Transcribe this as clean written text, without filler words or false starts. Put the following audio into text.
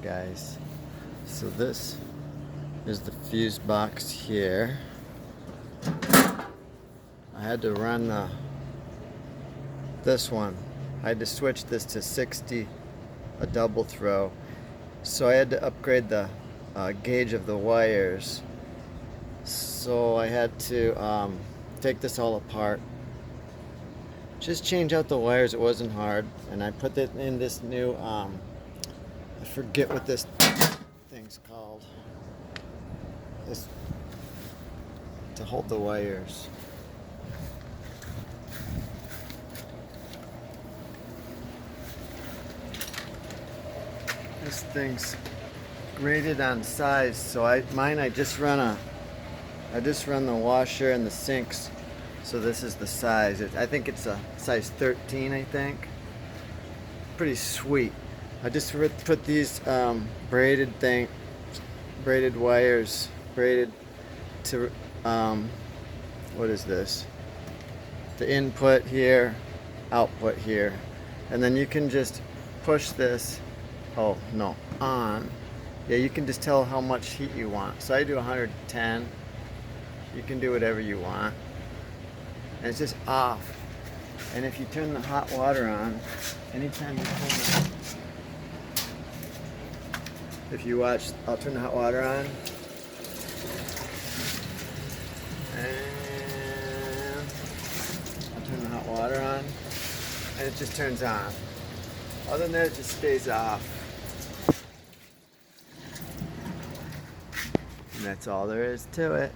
Alright guys, so this is the fuse box here. I had to run this one. I had to switch this to 60, a double throw. So I had to upgrade the gauge of the wires. So I had to take this all apart. Just change out the wires, it wasn't hard. And I put it in this new, I forget what this thing's called. This, to hold the wires. This thing's graded on size, so I just run the washer and the sinks. So this is the size. I think it's a size 13, I think. Pretty sweet. I just put these braided wires, braided to, what is this? The input here, output here. And then you can just push this, oh no, on. Yeah, you can just tell how much heat you want. So I do 110. You can do whatever you want. And it's just off. And if you turn the hot water on, anytime you turn if you watch, I'll turn the hot water on. And I'll turn the hot water on. And it just turns on. Other than that, it just stays off. And that's all there is to it.